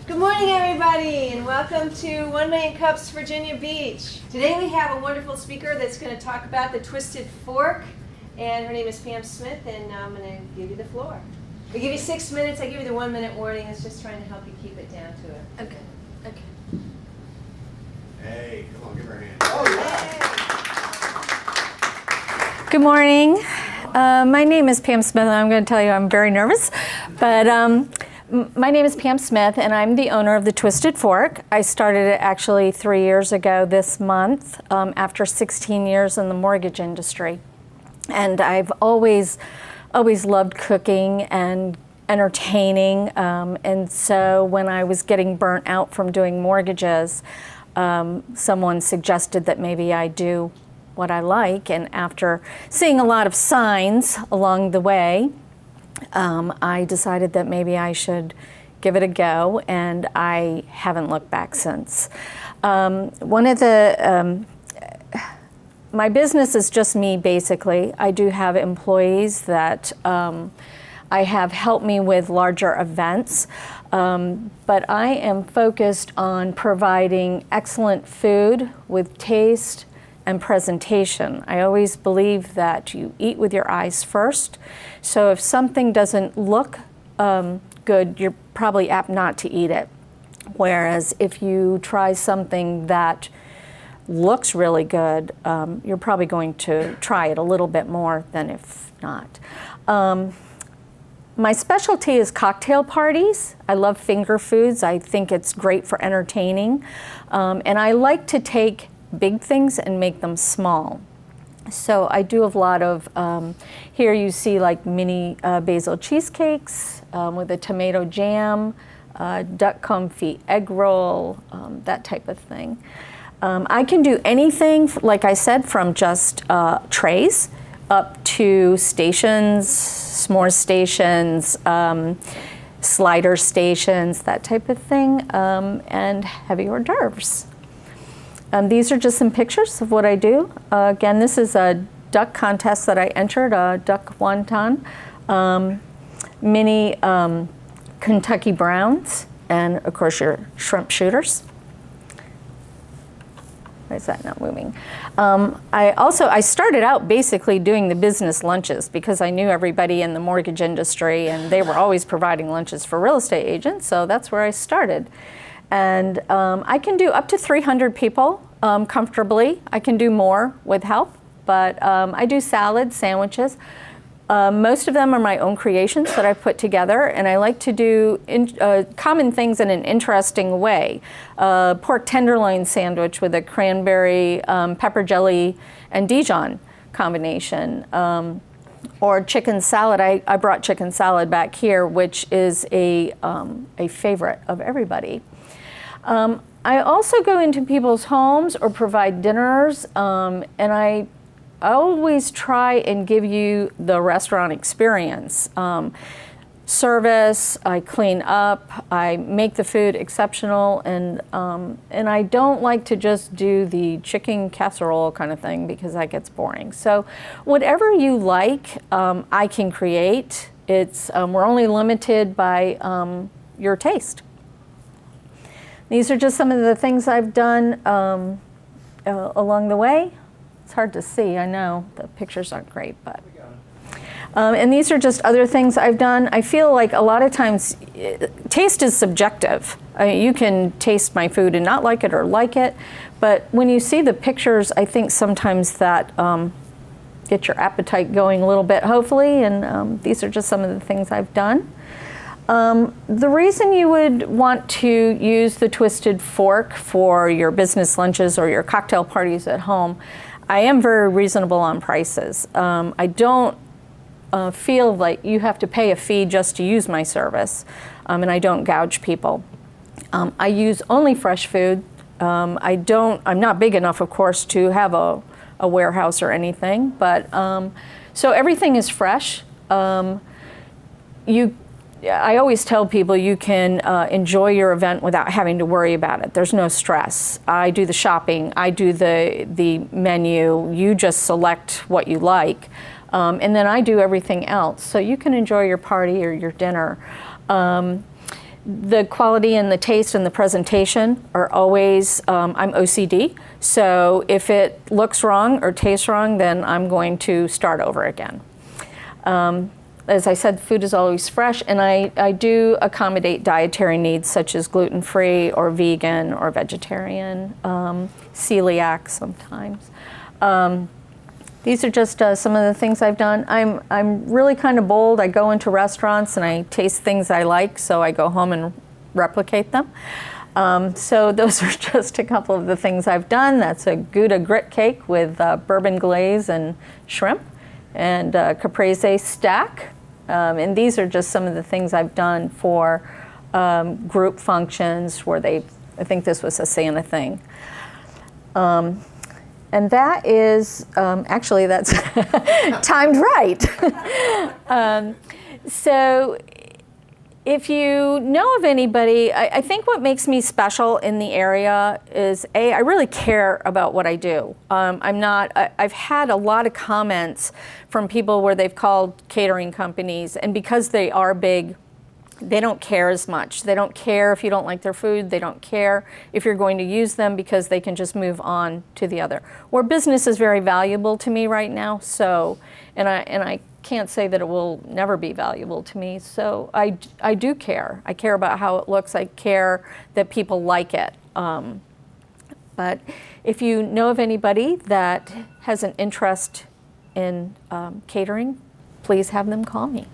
Good morning, everybody, and welcome to 1 Million Cups Virginia Beach. Today we have a wonderful speaker that's going to talk about the Twisted Fork, and her name is Pam Smith, and I'm going to give you the floor. I give you 6 minutes. I give you the 1 minute warning. It's just trying to help you keep it down to it. Okay. Hey, come on, give her a hand. Oh, yeah. Good morning. My name is Pam Smith, and I'm going to tell you I'm very nervous. But my name is Pam Smith, and I'm the owner of the Twisted Fork. I started it actually 3 years ago this month after 16 years in the mortgage industry. And I've always loved cooking and entertaining. And so when I was getting burnt out from doing mortgages, someone suggested that maybe I do what I like, and after seeing a lot of signs along the way, I decided that maybe I should give it a go, and I haven't looked back since. My business is just me, basically. I do have employees that I have helped me with larger events, but I am focused on providing excellent food with taste and presentation. I always believe that you eat with your eyes first. So if something doesn't look good, you're probably apt not to eat it. Whereas if you try something that looks really good, you're probably going to try it a little bit more than if not. My specialty is cocktail parties. I love finger foods. I think it's great for entertaining. And I like to take big things and make them small. So I do a lot of, here you see like mini basil cheesecakes with a tomato jam, duck confit egg roll, that type of thing. I can do anything, like I said, from just trays up to stations, s'more stations, slider stations, that type of thing, and heavy hors d'oeuvres. These are just some pictures of what I do. Again, this is a duck contest that I entered, a duck wonton, mini Kentucky Browns, and of course your shrimp shooters. Why is that not moving? I started out basically doing the business lunches because I knew everybody in the mortgage industry, and they were always providing lunches for real estate agents, so that's where I started. And I can do up to 300 people comfortably. I can do more with help, but I do salads, sandwiches. Most of them are my own creations that I put together, and I like to do common things in an interesting way. Pork tenderloin sandwich with a cranberry, pepper jelly, and Dijon combination. Or chicken salad. I brought chicken salad back here, which is a favorite of everybody. I also go into people's homes or provide dinners, and I always try and give you the restaurant experience. Service, I clean up, I make the food exceptional, and I don't like to just do the chicken casserole kind of thing because that gets boring. So whatever you like, I can create. We're only limited by your taste. These are just some of the things I've done along the way. It's hard to see, I know. The pictures aren't great, but. And these are just other things I've done. I feel like a lot of times, taste is subjective. You can taste my food and not like it or like it, but when you see the pictures, I think sometimes that get your appetite going a little bit, hopefully, and these are just some of the things I've done. The reason you would want to use the Twisted Fork for your business lunches or your cocktail parties at home, I am very reasonable on prices. I don't feel like you have to pay a fee just to use my service, and I don't gouge people. I use only fresh food. I'm not big enough, of course, to have a warehouse or anything, but so everything is fresh. I always tell people you can enjoy your event without having to worry about it. There's no stress. I do the shopping, I do the menu, you just select what you like, and then I do everything else. So you can enjoy your party or your dinner. the quality and the taste and the presentation are always, I'm OCD, so if it looks wrong or tastes wrong, then I'm going to start over again. As I said, food is always fresh, and I do accommodate dietary needs such as gluten-free or vegan or vegetarian, celiac sometimes. These are just some of the things I've done. I'm really kind of bold. I go into restaurants and I taste things I like, so I go home and replicate them. So those are just a couple of the things I've done. That's a Gouda grit cake with bourbon glaze and shrimp, and caprese stack. And these are just some of the things I've done for group functions where I think this was a Santa thing. And that is, actually that's timed right. So if you know of anybody, I think what makes me special in the area is, I really care about what I do. I've had a lot of comments from people where they've called catering companies, and because they are big, they don't care as much. They don't care if you don't like their food. They don't care if you're going to use them because they can just move on to the other. Where business is very valuable to me right now, so, and I can't say that it will never be valuable to me, so I do care. I care about how it looks. I care that people like it. But if you know of anybody that has an interest in catering, please have them call me.